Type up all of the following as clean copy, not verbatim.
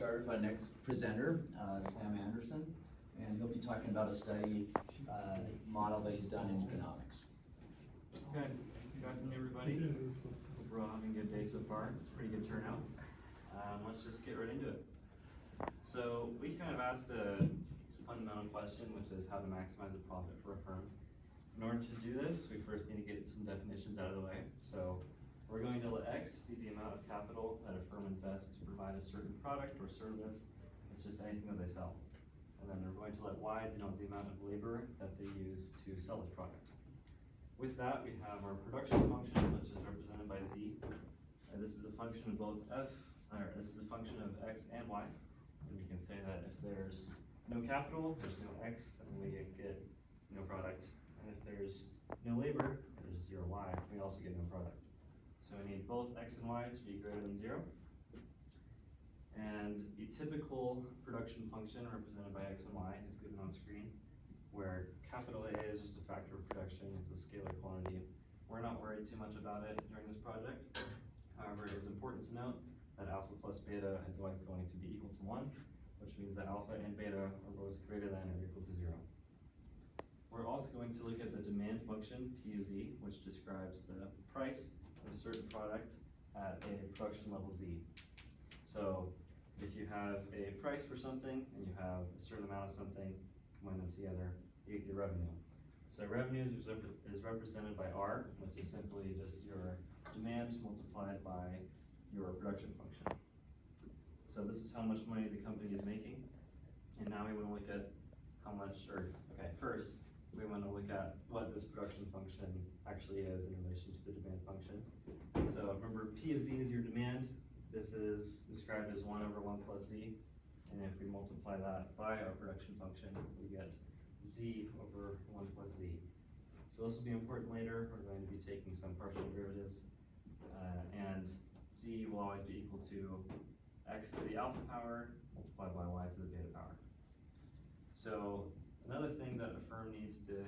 start with our next presenter, Sam Andersen, and he'll be talking about a study model that he's done in economics. Okay, good afternoon, everybody. Hope we're all having a good day so far. It's a pretty good turnout. Let's just get right into it. So we kind of asked a fundamental question, which is how to maximize the profit for a firm. In order to do this, we first need to get some definitions out of the way. So we're going to let X be the amount of capital that a firm invests to provide a certain product or service. It's just anything that they sell. And then we're going to let Y denote the amount of labor that they use to sell this product. With that, we have our production function, which is represented by Z. This is a function of both this is a function of X and Y. And we can say that if there's no capital, there's no X, then we get no product. And if there's no labor, there's 0 Y, we also get no product. So we need both X and Y to be greater than 0. And a typical production function represented by X and Y is given on screen, where capital A is just a factor of production, it's a scalar quantity. We're not worried too much about it during this project. However, it is important to note that alpha plus beta is always going to be equal to 1, which means that alpha and beta are both greater than or equal to 0. We're also going to look at the demand function, P of Z, which describes the price of a certain product at a production level Z. So if you have a price for something and you have a certain amount of something, combine them together, you get your revenue. So revenue is represented by R, which is simply just your demand multiplied by your production function. So this is how much money the company is making. And now we want to look at how much, first, we want to look at what this production function actually is in relation to the demand function. So remember, P of Z is your demand. This is described as 1 over 1 plus Z. And if we multiply that by our production function, we get Z over 1 plus Z. So this will be important later. We're going to be taking some partial derivatives. And Z will always be equal to X to the alpha power multiplied by Y to the beta power. So another thing that a firm needs to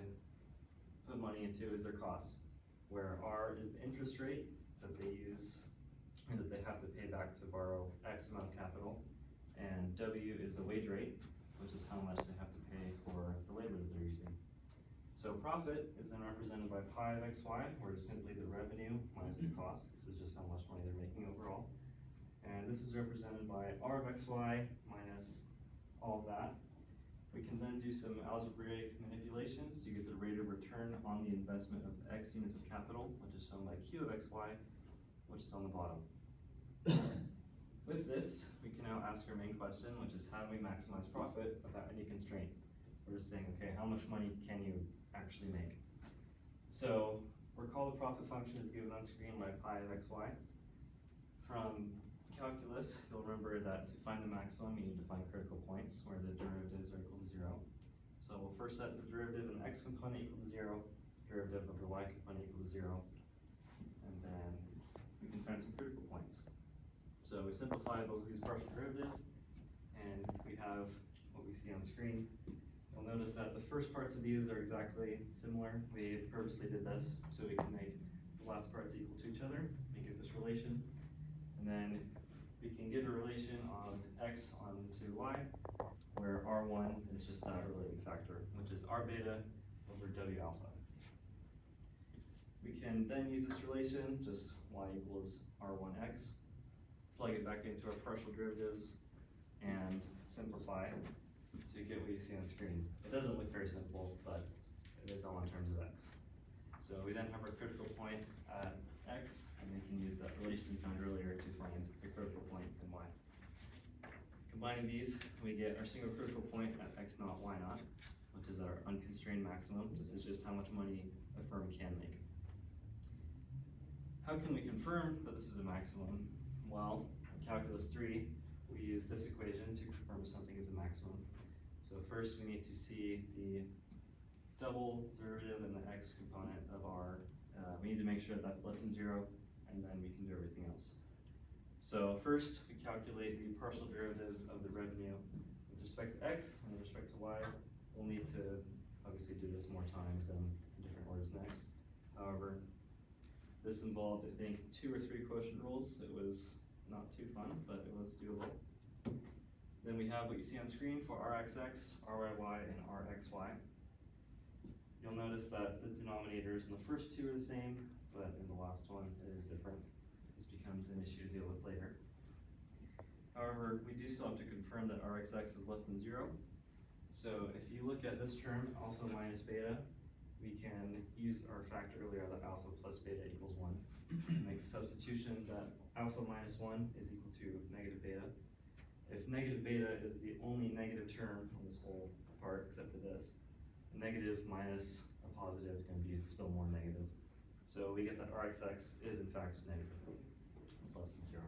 put money into is their costs, where R is the interest rate that they use, or that they have to pay back to borrow X amount of capital, and W is the wage rate, which is how much they have to pay for the labor that they're using. So profit is then represented by pi of XY, where it's simply the revenue minus the cost. This is just how much money they're making overall. And this is represented by R of XY minus all of that. We can then do some algebraic manipulations to get the rate of return on the investment of X units of capital, which is shown by Q of XY, which is on the bottom. With this, we can now ask our main question, which is how do we maximize profit without any constraint? We're just saying, okay, how much money can you actually make? So recall the profit function is given on screen by pi of XY. From calculus, you'll remember that to find the maximum, you need to find critical points where the derivatives are equal to 0. So we'll first set the derivative of the X component equal to 0, derivative of the Y component equal to 0, and then we can find some critical points. So we simplify both of these partial derivatives, and we have what we see on screen. You'll notice that the first parts of these are exactly similar. We purposely did this so we can make the last parts equal to each other, make it this relation. And then we can give a relation of X onto Y, where R1 is just that relating factor, which is R beta over W alpha. We can then use this relation, just Y equals R1X, plug it back into our partial derivatives, and simplify to get what you see on screen. It doesn't look very simple, but it is all in terms of X. So we then have our critical point at X, and we can use that relation we found earlier to find the critical point in Y. Combining these, we get our single critical point at X naught, Y naught, which is our unconstrained maximum. This is just how much money a firm can make. How can we confirm that this is a maximum? Well, in calculus 3, we use this equation to confirm if something is a maximum. So first we need to see the double derivative in the X component of our, we need to make sure that that's less than 0, and then we can do everything else. So first we calculate the partial derivatives of the revenue with respect to X and with respect to Y. We'll need to obviously do this more times and in different orders next. However, this involved, I think, 2 or 3 quotient rules. It was not too fun, but it was doable. have what you see on screen for Rxx, Ryy, and Rxy. You'll notice that the denominators in the first two are the same, but in the last one it is different. This becomes an issue to deal with later. However, we do still have to confirm that Rxx is less than 0. So if you look at this term, alpha minus beta, we can use our fact earlier that alpha plus beta equals 1. Make a substitution that alpha minus 1 is equal to negative beta. If negative beta is the only negative term on this whole part except for this, a negative minus a positive is going to be still more negative. So we get that Rxx is in fact negative. It's less than 0.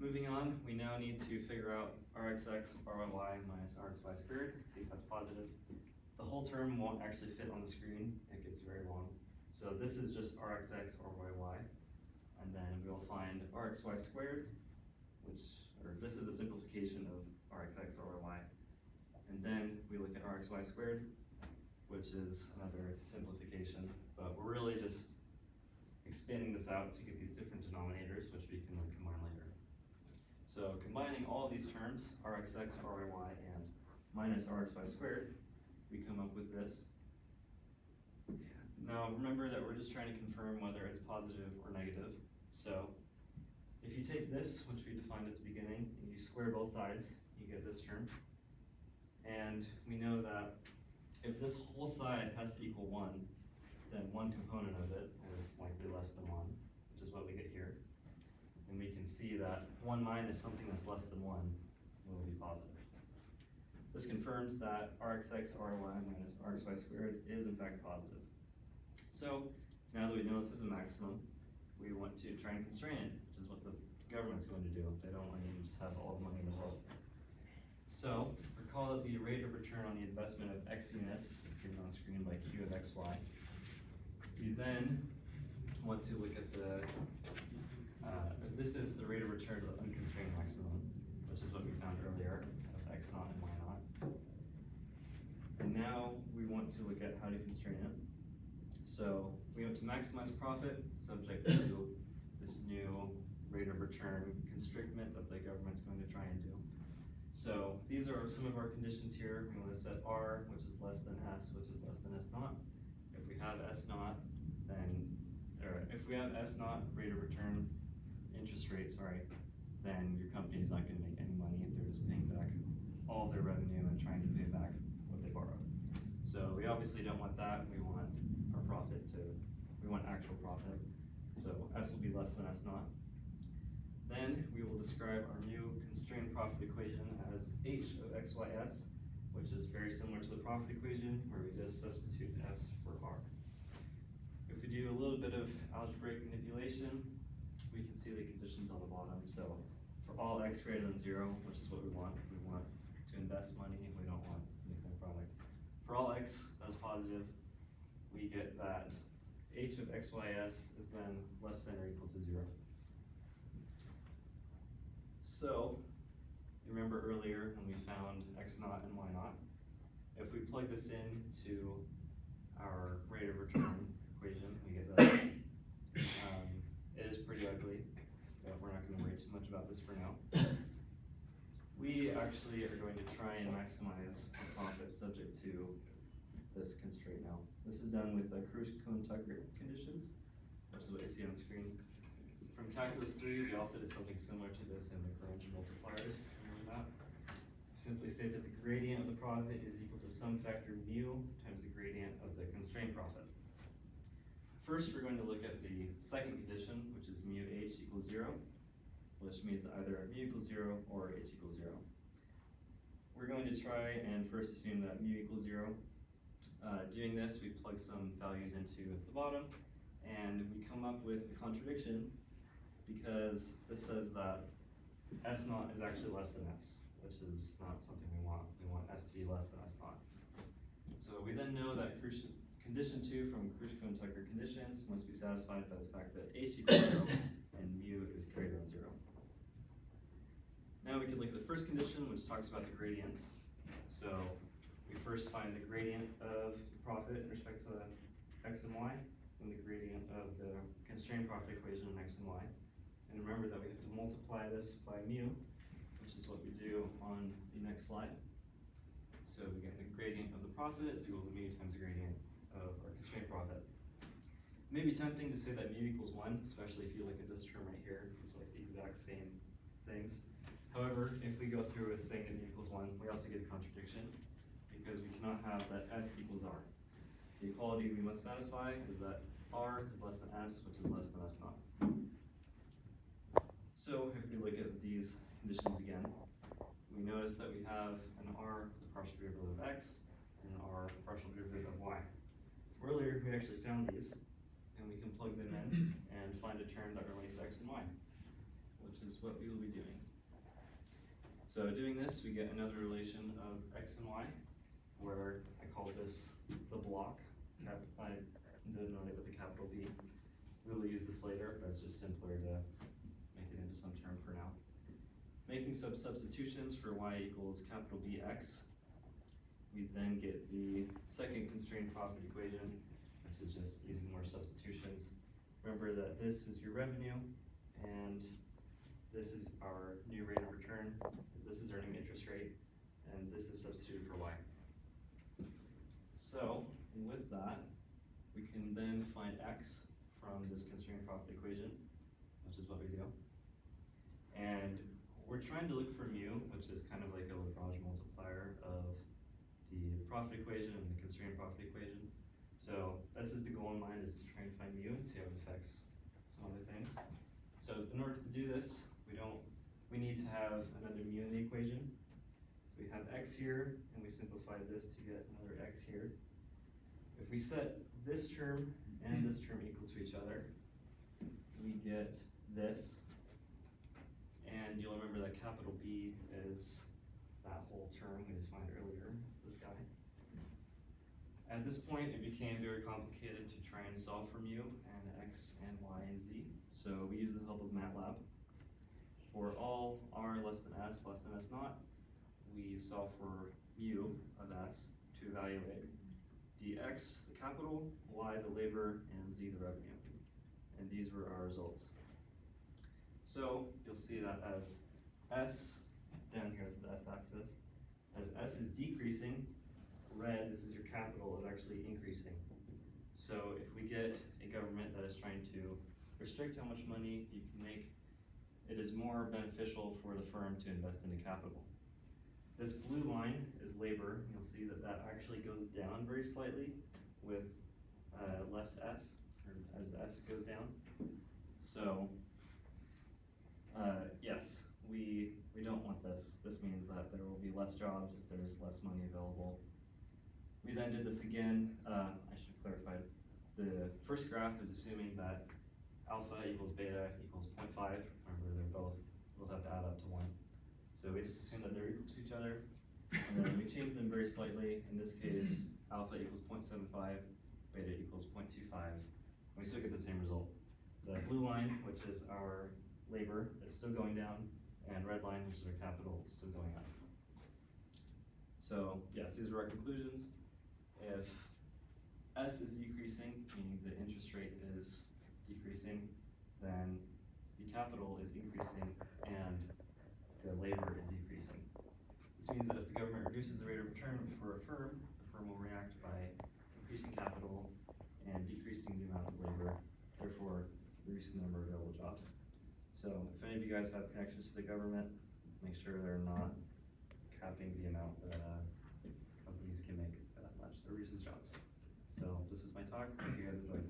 Moving on, we now need to figure out Rxx, Ryy minus Rxy squared, see if that's positive. The whole term won't actually fit on the screen, it gets very long. So this is just Rxx or Ryy, and then we'll find Rxy squared, or this is the simplification of Rxx or Ryy. And then we look at Rxy squared, which is another simplification, but we're really just expanding this out to get these different denominators, which we can then combine later. So combining all of these terms, Rxx, Ryy, and minus Rxy squared, we come up with this. Now remember that we're just trying to confirm whether it's positive or negative. So if you take this, which we defined at the beginning, and you square both sides, you get this term. And we know that if this whole side has to equal 1, then one component of it is likely less than 1, which is what we get here. And we can see that 1 minus something that's less than 1 will be positive. This confirms that Rxx, Ryy minus Rxy squared is in fact positive. So now that we know this is a maximum, we want to try and constrain it, which is what the government's going to do. They don't want you to just have all the money in the world. So recall that the rate of return on the investment of X units is given on screen by Q of XY. We then want to look at this is the rate of return of the unconstrained maximum, which is what we found earlier of X naught and Y naught. And now we want to look at how to constrain it. So we want to maximize profit subject to this new rate of return constrictment that the government's going to try and do. So these are some of our conditions here. We want to set R, which is less than S, which is less than S naught. If we have S naught, if we have S naught rate of return interest rate, then your company is not going to make any money if they're just paying back all of their revenue and trying to pay back what they borrowed. So we obviously don't want that. We want our profit we want actual profit. So S will be less than S naught. Then we will describe our new constrained profit equation as H of XYS, which is very similar to the profit equation where we just substitute S for R. If we do a little bit of algebraic manipulation, we can see the conditions on the bottom. So for all X greater than 0, which is what we want to invest money, we don't want to make no product. For all X that is positive, we get that H of XYS is then less than or equal to 0. So, you remember earlier when we found X naught and Y naught, if we plug this into our rate of return equation, we get that. It is pretty ugly, but we're not going to worry too much about this for now. We actually are going to try and maximize our profit subject to this constraint now. This is done with the Crush-Cohn-Tucker conditions, which is what you see on the screen. From calculus 3, we also did something similar to this in the Lagrange multipliers. Remember that? We simply say that the gradient of the profit is equal to some factor mu times the gradient of the constrained profit. First, we're going to look at the second condition, which is mu h equals 0, which means that either mu equals 0 or h equals 0. We're going to try and first assume that mu equals 0. Doing this, we plug some values into the bottom, and we come up with a contradiction because this says that S naught is actually less than S, which is not something we want. We want S to be less than S naught. So we then know that condition 2 from Crush-Cohn-Tucker conditions must be satisfied by the fact that h equals 0 and mu is greater than 0. Now we can look at the first condition, which talks about the gradients. So we first find the gradient of the profit in respect to X and Y, and the gradient of the constrained profit equation in X and Y. And remember that we have to multiply this by mu, which is what we do on the next slide. So we get the gradient of the profit is equal to mu times the gradient of our constrained profit. It may be tempting to say that mu equals 1, especially if you look at this term right here. It's like the exact same things. However, if we go through with saying that mu equals 1, we also get a contradiction because we cannot have that s equals r. The equality we must satisfy is that r is less than s, which is less than s naught. So if we look at these conditions again, we notice that we have an r, the partial derivative of x, and an r, partial derivative of y. Earlier, we actually found these, and we can plug them in and find a term that relates x and y, which is what we will be doing. So doing this, we get another relation of x and y, where I call this the block. I denote it with a capital B. We will use this later, but it's just simpler to make it into some term for now. Making some substitutions for y equals capital BX, we then get the second constrained profit equation, which is just using more substitutions. Remember that this is your revenue, and this is our new rate of return, this is earning interest rate, and this is substituted for y. So, with that, we can then find x from this constrained profit equation, which is what we do. And we're trying to look for mu, which is kind of like a Lagrange multiplier of the profit equation and the constrained profit equation. So this is the goal in mind, is to try and find mu and see how it affects some other things. So in order to do this, we need to have another mu in the equation. So we have x here, and we simplify this to get another x here. If we set this term and this term equal to each other, we get this. And you'll remember that capital B is that whole term we defined earlier. It's this guy. At this point, it became very complicated to try and solve for mu and x and y and z. So we use the help of MATLAB. For all r less than s naught, we solve for mu of s to evaluate the x, the capital, y, the labor, and z, the revenue. And these were our results. So you'll see that as s, down here is the s-axis, as s is decreasing, red, this is your capital, is actually increasing. So if we get a government that is trying to restrict how much money you can make, it is more beneficial for the firm to invest into capital. This blue line is labor. You'll see that that actually goes down very slightly with less s, or as s goes down. So yes, we don't want this. This means that there will be less jobs if there's less money available. We then did this again. I should clarify. The first graph is assuming that alpha equals beta equals 0.5. Remember, they're both have to add up to 1. So we just assume that they're equal to each other, and then we change them very slightly. In this case, alpha equals 0.75, beta equals 0.25. And we still get the same result. The blue line, which is our labor, is still going down, and red line, which is our capital, is still going up. So yes, these are our conclusions. If s is decreasing, meaning the interest rate is decreasing, then the capital is increasing and the labor is decreasing. This means that if the government reduces the rate of return for a firm, the firm will react by increasing capital and decreasing the amount of labor, therefore reducing the number of available jobs. So if any of you guys have connections to the government, make sure they're not capping the amount that companies can make that much. That reduces jobs. So this is my talk. Hope you guys enjoyed.